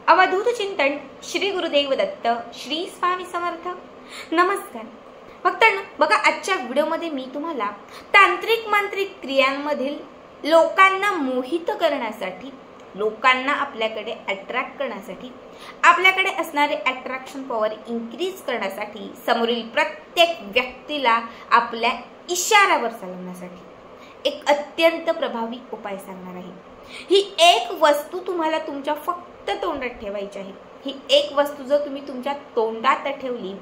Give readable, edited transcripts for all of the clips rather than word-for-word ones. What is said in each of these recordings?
अवधूत चिंतन श्री गुरुदेव दत्त श्री स्वामी समर्थ। नमस्कार भक्तांनो, बघा आजच्या व्हिडिओमध्ये मी तुम्हाला तांत्रिक मांत्रिक क्रियांमधील लोकांना मोहित करण्यासाठी, लोकांना आपल्याकडे अट्रॅक्ट करण्यासाठी, आपल्याकडे असणारे अट्रॅक्शन पॉवर इन्क्रीज करण्यासाठी, समोरील प्रत्येक व्यक्तीला आपल्या इशाऱ्यावर चालवण्यासाठी एक अत्यंत प्रभावी उपाय सांगणार आहे। ही एक वस्तू तुम्हाला तुमच्या फक्त तोंडात ठेवायची आहे। ही एक वस्तू जर तुम्ही तुमच्या तोंडात ठेवली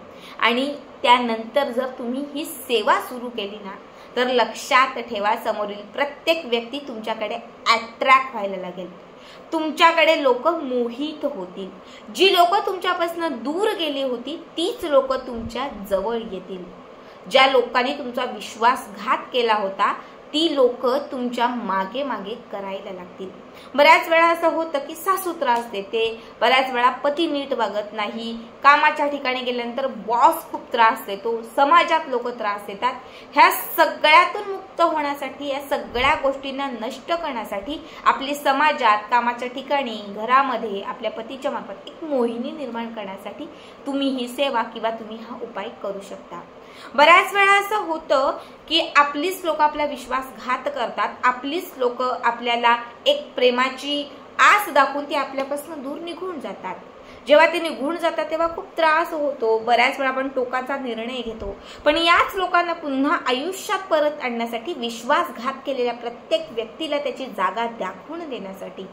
आणि त्यानंतर जर तुम्ही ही सेवा सुरू केली ना, तर लक्षात ठेवा समोरील प्रत्येक व्यक्ती तुमच्याकडे अट्रॅक्ट व्हायला लागेल। तुमच्याकडे लोक मोहित होतील। जी लोक तुमच्यापासून दूर गेली होती तीच लोक तुमच्या जवळ येतील। ज्या लोकांनी तुमचा विश्वासघात केला होता ती लोक तुमच्या मागे मागे करायला लागतील। बऱ्याच वेळा असं होतं की सासू त्रास देते, बऱ्याच वेळा पती नीट वागत नाही, कामाच्या ठिकाणी गेल्यानंतर बॉस खूप त्रास देतो, समाजात लोक त्रास देतात। ह्या सगळ्यातून मुक्त होण्यासाठी, या सगळ्या गोष्टींना नष्ट करण्यासाठी, आपली समाजात, कामाच्या ठिकाणी, घरामध्ये आपल्या पतीच्या मार्फत एक मोहिनी निर्माण करण्यासाठी तुम्ही ही सेवा किंवा तुम्ही हा उपाय करू शकता। बऱ्याच वेळा असं होतं की आपलीच लोक आपला विश्वासघात करतात, आपलीच लोक आपल्याला एक प्रेमाची आस दाखवून ती आपल्यापासून दूर निघून जातात। जेव्हा ते निघून जातात तेव्हा खूप त्रास होतो। बऱ्याच वेळा आपण टोकाचा निर्णय घेतो, पण याच लोकांना पुन्हा आयुष्यात परत आणण्यासाठी, विश्वासघात केलेल्या प्रत्येक व्यक्तीला त्याची जागा दाखवून देण्यासाठी,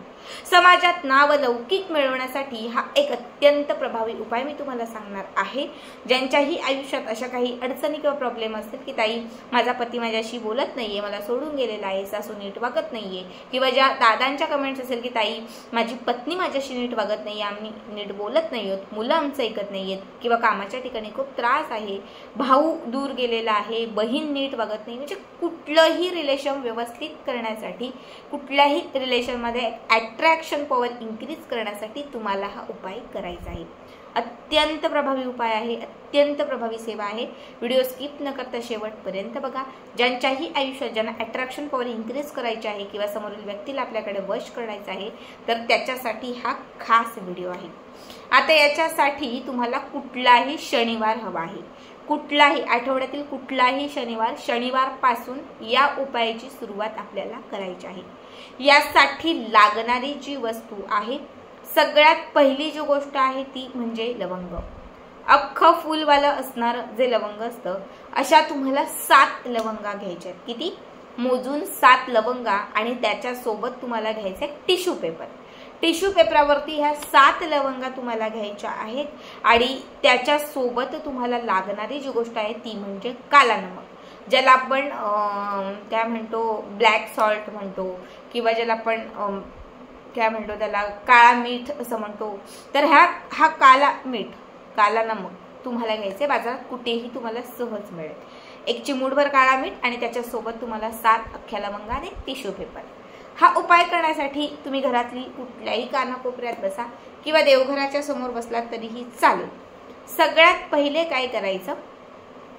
समाजात नाव लौकिक मिळवण्यासाठी हा एक अत्यंत प्रभावी उपाय मी तुम्हाला सांगणार आहे। ज्यांच्याही आयुष्यात अशा काही अडचणी किंवा प्रॉब्लेम असतील की ताई माझा पती माझ्याशी बोलत नाहीये, मला सोडून गेलेला आहे, सासू नीट वागत नाहीये, किंवा ज्या दादांच्या कमेंट्स असेल की ताई माझी पत्नी माझ्याशी नीट वागत नाहीये, आम्ही नीट बोलत नाहीयोत, मुलं आमचं ऐकत नाहीयेत, किंवा कामाच्या ठिकाणी खूप त्रास आहे, भाऊ दूर गेलेला आहे, बहीण नीट वागत नाही, म्हणजे कुठलंही रिलेशन व्यवस्थित करण्यासाठी, कुठल्याही रिलेशनमध्ये अट्रॅक्शन पॉवर इन्क्रीज करण्यासाठी तुम्हाला हा उपाय करायचा आहे। अत्यंत प्रभावी उपाय आहे, अत्यंत प्रभावी सेवा आहे। व्हिडिओ स्किप न करता शेवटपर्यंत बघा। ज्यांच्याही आयुष्यात ज्यांना अट्रॅक्शन पॉवर इन्क्रीज करायची आहे किंवा समोरील व्यक्तीला आपल्याकडे वश करायचं आहे तर त्याच्यासाठी हा खास व्हिडिओ आहे। आता याच्यासाठी तुम्हाला कुठलाही शनिवार हवा आहे, कुठलाही आठवड्यातील कुठलाही शनिवारपासून या उपायाची सुरुवात आपल्याला करायची आहे। यासाठी लागणारी जी वस्तू आहे, सगळ्यात पहिली जी गोष्ट आहे ती म्हणजे लवंग। अख्खं फुलवालं असणारं जे लवंग असतं, अशा तुम्हाला 7 लवंगा घ्यायच्या आहेत। किती? मोजून 7 लवंगा। आणि त्याच्यासोबत तुम्हाला घ्यायचं आहे टिश्यू पेपर। टिश्यू पेपरावरती ह्या 7 लवंगा तुम्हाला घ्यायच्या आहेत। आणि त्याच्यासोबत तुम्हाला लागणारी जी गोष्ट आहे ती म्हणजे काला नमक, ज्याला आपण काय म्हणतो ब्लॅक सॉल्ट म्हणतो, किंवा ज्याला आपण काय म्हणतो त्याला काळा मीठ असं म्हणतो। तर हा काला मीठ, काला नमक तुम्हाला घ्यायचे। बाजारात कुठेही तुम्हाला सहज मिळेल। एक चिमूटभर काळा मीठ आणि त्याच्यासोबत तुम्हाला 7 अख्ख्या लवंगा आणि टिश्यू पेपर। हा उपाय करण्यासाठी तुम्ही घरातली कुठल्याही कानाकोपऱ्यात बसा किंवा देवघराच्या समोर बसलात तरीही चालेल। सगळ्यात पहिले काय करायचं,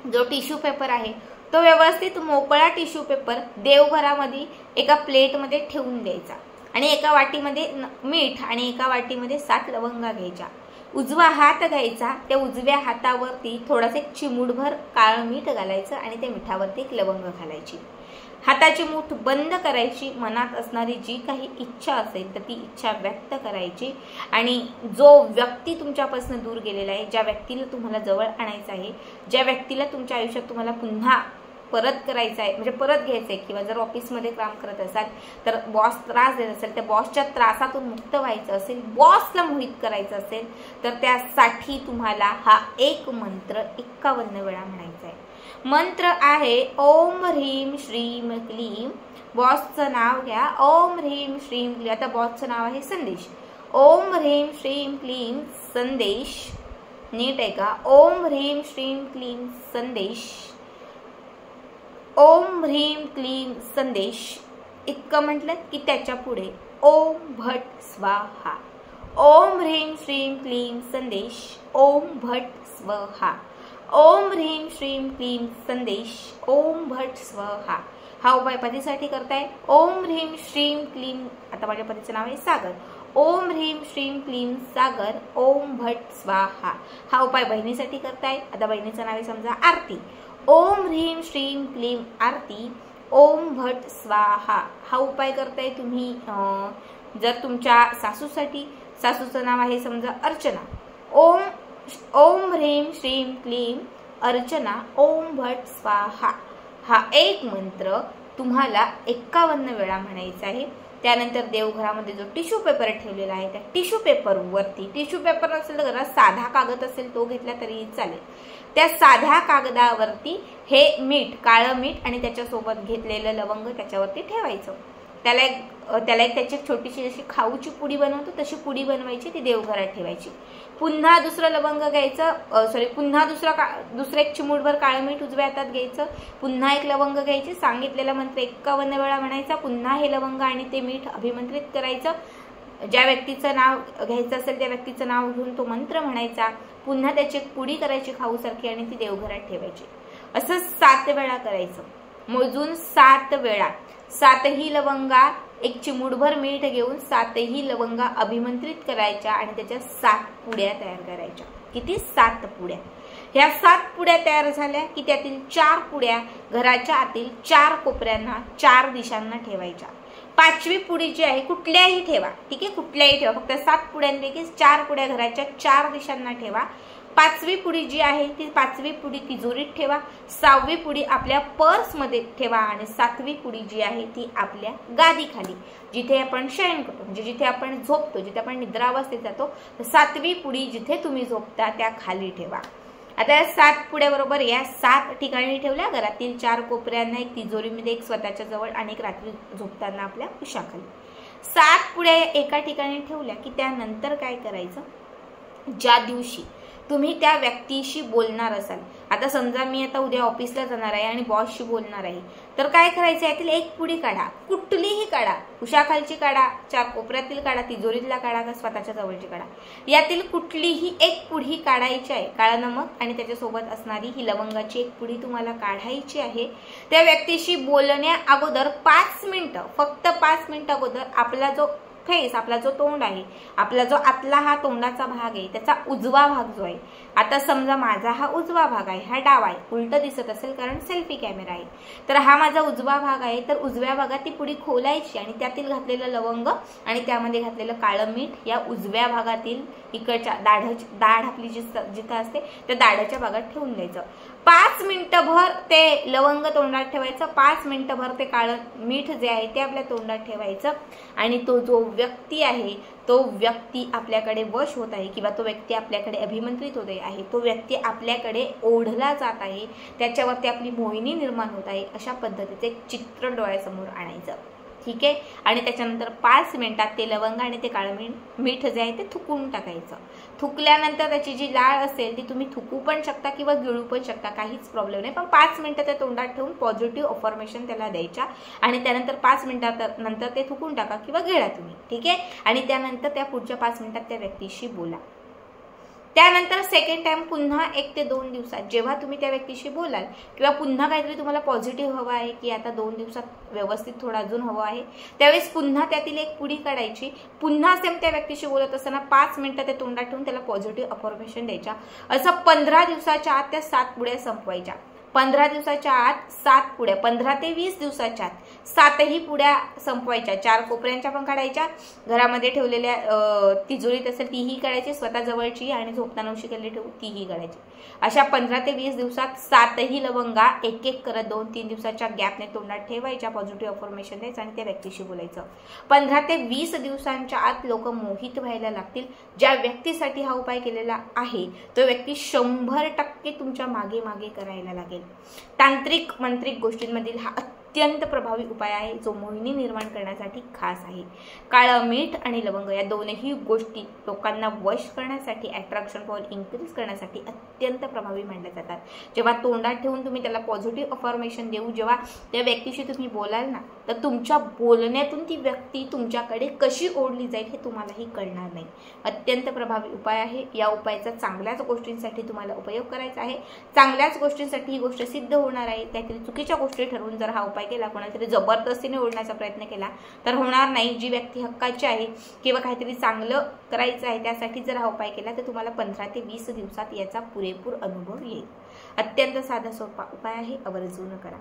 जो टिश्यू पेपर आहे तो व्यवस्थित मोकळा टिश्यू पेपर देवघरामध्ये एका प्लेटमध्ये ठेवून द्यायचा आणि एका वाटीमध्ये मीठ आणि एका वाटीमध्ये 7 लवंगा घ्यायच्या। उजवा हात घ्यायचा, त्या उजव्या हातावरती थोडंसं एक चिमूटभर काळं मीठ घालायचं आणि त्या मिठावरती एक लवंग घालायची। हाताची मूठ बंद करायची, मनात असणारी जी काही इच्छा असेल तर ती इच्छा व्यक्त करायची। आणि जो व्यक्ती तुमच्यापासून दूर गेलेला आहे, ज्या व्यक्तीला तुम्हाला जवळ आणायचं आहे, ज्या व्यक्तीला तुमच्या आयुष्यात तुम्हाला पुन्हा परत करायचं आहे, म्हणजे परत घ्यायचं आहे, किंवा जर ऑफिसमध्ये काम करत असाल तर बॉस त्रास देत असेल, त्या बॉसच्या त्रासातून मुक्त व्हायचं असेल, बॉसला मोहित करायचं असेल तर त्यासाठी तुम्हाला हा एक मंत्र 51 वेळा म्हणायचा आहे। मंत्र आहे ओम ह्रीम श्रीम क्लीम। बॉसचं नाव घ्या, ओम ह्रीम श्रीम क्लीम। आता बॉसचं नाव आहे संदेश। ओम ह्रीम श्रीम क्लीम संदेश। नीट आहे का? ओम ह्रीम श्रीम क्लीम संदेश, ओम ह्रीम क्लीम संदेश। इतकं म्हटलं की त्याच्या पुढे ओम भट स्वाहा। ओम ह्रीम श्रीम क्लीम संदेश, ओम भट स्वाहा। ओम ह्रीम श्रीम क्लीम संदेश, ओम भट स्वाहा। हा उपाय पतीसाठी करताय। ओम ह्रीम श्रीम क्लीम, आता माझ्या पतीचं नाव आहे सागर। ओम ह्रीम श्रीम क्लीम सागर ओम भट स्वाहा। हा उपाय बहिणीसाठी करताय। आता बहिणीचं नाव आहे समजा आरती। ओम ह्रीम श्रीम क्लीम आरती ओम भट स्वाहा हा उपाय करताय तुम्ही। जर तुमच्या सासूसाठी, सासूचं नाव आहे समजा अर्चना, ओम ह्रीम श्रीम क्लीम अर्चना ओम भट स्वाहा हा एक मंत्र तुम्हाला 51 वेळा म्हणायचा आहे। त्यानंतर देवघरामध्ये जो टिश्यू पेपर ठेवलेला आहे त्या टिश्यू पेपरवरती, टिश्यू पेपर नसेल तर घरात साधा कागद असेल तो घेतला तरी चालेल, त्या साध्या कागदावरती हे मीठ, काळं मीठ आणि त्याच्यासोबत घेतलेलं लवंग त्याच्यावरती ठेवायचं। त्याला एक त्याची छोटीशी जशी खाऊची पुडी बनवतो तशी पुडी बनवायची, ती देवघरात ठेवायची। पुन्हा दुसरं लवंग घ्यायचं, पुन्हा दुसरं एक चिमूटभर काळं मीठ उजव्या हातात घ्यायचं, पुन्हा एक लवंग घ्यायची, सांगितलेला मंत्र 51 वेळा म्हणायचा, पुन्हा हे लवंग आणि ते मीठ अभिमंत्रित करायचं। ज्या व्यक्तीचं नाव घ्यायचं असेल त्या व्यक्तीचं नाव घेऊन तो मंत्र म्हणायचा, पुन्हा त्याची पुडी करायची खाऊसारखी आणि ती देवघरात ठेवायची। असं 7 वेळा करायचं, मोजून 7 वेळा। 7ही लवंगा, एक चिमूटभर मीठ घेऊन 7ही लवंगा अभिमंत्रित करायच्या आणि त्याच्या 7 पुड्या तयार करायच्या। किती? 7 पुड्या। ह्या 7 पुड्या तयार झाल्या की त्यातील 4 पुड्या घराच्या आतील 4 कोपऱ्यांना 4 दिशांना ठेवायच्या। 5वी पुडी जी आहे कुठल्याही ठेवा, ठीक आहे, कुठल्याही ठेवा, फक्त 7 पुड्यांपैकी 4 पुड्या घराच्या 4 दिशांना ठेवा। 5वी पुडी जी आहे ती 5वी पुडी तिजोरीत ठेवा, 6वी पुडी आपल्या पर्समध्ये ठेवा आणि 7वी पुडी जी आहे ती आपल्या गादीखाली, जिथे आपण शयन करतो, म्हणजे जिथे आपण झोपतो, जिथे आपण निद्रावस्थेत जातो, 7वी पुडी जिथे तुम्ही झोपता त्या खाली ठेवा। आता या 7 पुड्या बरोबर या 7 ठिकाणी ठेवल्या, घरातील 4 कोपऱ्यांना, एक तिजोरीमध्ये, एक स्वतःच्या जवळ आणि एक रात्री झोपताना आपल्या उशाखाली। 7 पुड्या एका ठिकाणी ठेवल्या की त्यानंतर काय करायचं, ज्या दिवशी तुम्ही त्या व्यक्तीशी बोलणार असाल, आता समजा मी आता उद्या ऑफिसला जाणार आहे आणि बॉसशी बोलणार आहे, तर काय करायचं, यातील एक पुडी काढा, कुठलीही काढा, उशाखालची काढा, 4 कोपऱ्यातील काढा, तिजोरीतला काढा का स्वतःच्या जवळची काढा, यातील कुठलीही एक पुडी काढायची आहे। काळं नमक आणि त्याच्यासोबत असणारी ही लवंगाची एक पुडी तुम्हाला काढायची आहे। त्या व्यक्तीशी बोलण्या अगोदर 5 मिनिटं, फक्त 5 मिनिटं अगोदर आपला जो फेस, आपला जो तोंड आहे, आपला जो आतला हा तोंडाचा भाग आहे, त्याचा उजवा भाग जो आहे, आता समजा माझा हा उजवा भाग आहे, हा डावा आहे, उलट दिसत असेल कारण सेल्फी कॅमेरा आहे, तर हा माझा उजवा भाग आहे, तर उजव्या भागात ती पुडी खोलायची आणि त्यातील घातलेलं लवंग आणि त्यामध्ये घातलेलं काळं मीठ या उजव्या भागातील इकडच्या दाढ आपली जिथं असते त्या दाढाच्या भागात ठेवून द्यायचं। 5 मिनिटं भर ते लवंग तोंडात ठेवायचं, 5 मिनिटं भर ते काळं मीठ जे आहे ते आपल्या तोंडात ठेवायचं आणि तो जो व्यक्ती आहे, तो व्यक्ती आपल्याकडे वश होत आहे किंवा तो व्यक्ती आपल्याकडे अभिमंत्रित होत आहे, तो व्यक्ती आपल्याकडे ओढला जात आहे, त्याच्यावरती आपली मोहिनी निर्माण होत आहे, अशा पद्धतीचे एक चित्र डोळ्यासमोर आणायचं, ठीक आहे। आणि त्याच्यानंतर 5 मिनिटात ते लवंग आणि ते काळं मीठ जे आहे ते थुकून टाकायचं। थुकल्यानंतर त्याची जी लाळ असेल ती तुम्ही थुकू पण शकता किंवा गिळू पण शकता, काहीच प्रॉब्लेम नाही, पण 5 मिनिटं त्या तोंडात ठेवून पॉझिटिव्ह अफर्मेशन त्याला द्यायच्या आणि त्यानंतर 5 मिनिटानंतर ते थुकून टाका किंवा गिळा तुम्ही, ठीक आहे। आणि त्यानंतर त्या पुढच्या 5 मिनिटात त्या व्यक्तीशी बोला। त्यानंतर सेकंड टाइम पुन्हा 1 ते 2 दिवसात जेव्हा तुम्ही त्या व्यक्तीशी बोलाल किंवा पुन्हा काहीतरी तुम्हाला पॉझिटिव्ह हवं आहे की आता 2 दिवसात व्यवस्थित थोडं अजून हवं आहे, त्यावेळेस पुन्हा त्यातील एक पुडी काढायची, पुन्हा सेम त्या व्यक्तीशी बोलत असताना 5 मिनिटं ते तोंडात ठेवून त्याला पॉझिटिव्ह अफर्मेशन द्यायच्या। असं 15 दिवसाच्या आत त्या 7 पुड्या संपवायच्या। 15 दिवसाच्या आत 7 पुड्या, 15 ते 20 दिवसाच्या आत 7ही पुड्या संपवायच्या। 4 कोपऱ्यांच्या पण काढायच्या, घरामध्ये ठेवलेल्या तिजोरीत असेल तीही काढायची, स्वतः जवळची आणि झोपताना उशिकेली ठेवू तीही काढायची। अशा 15 ते 20 दिवसात 7ही लवंगा एक एक करत 2-3 दिवसाच्या गॅपने तोंडात ठेवायच्या, पॉझिटिव्ह अफर्मेशन द्यायचं आणि त्या व्यक्तीशी बोलायचं। 15 ते 20 दिवसांच्या आत लोक मोहित व्हायला लागतील। ज्या व्यक्तीसाठी हा उपाय केलेला आहे तो व्यक्ती 100% तुमच्या मागे मागे करायला लागेल। तांत्रिक मंत्रिक गोष्टींमधील हा अत्यंत प्रभावी उपाय आहे जो मोहिनी निर्माण करण्यासाठी खास आहे। काळं मीठ आणि लवंग या दोनही गोष्टी लोकांना वश करण्यासाठी, अट्रॅक्शन पॉवर इन्क्रीज करण्यासाठी अत्यंत प्रभावी मानल्या जातात। जेव्हा तोंडात ठेवून तुम्ही त्याला पॉझिटिव्ह अफर्मेशन देऊ, जेव्हा त्या व्यक्तीशी तुम्ही बोलाल ना तर तुमच्या बोलण्यातून ती व्यक्ती तुमच्याकडे कशी ओढली जाईल हे तुम्हालाही कळणार नाही. अत्यंत प्रभावी उपाय आहे. या उपायाचा चांगल्याच गोष्टींसाठी तुम्हाला उपयोग करायचा आहे. चांगल्याच गोष्टींसाठी ही गोष्ट सिद्ध होणार आहे. त्यातील चुकीच्या गोष्टी ठरवून जर हा उपाय केला, कोणातरी जबरदस्तीने ओढण्याचा प्रयत्न केला तर होणार नाही. जी व्यक्ती हक्काची आहे किंवा काहीतरी चांगलं करायचं आहे त्यासाठी जर हा उपाय केला तर तुम्हाला 15 ते 20 दिवसात याचा पुरेपूर अनुभव येईल. अत्यंत साधा सोपा उपाय आहे, आवर्जून करा.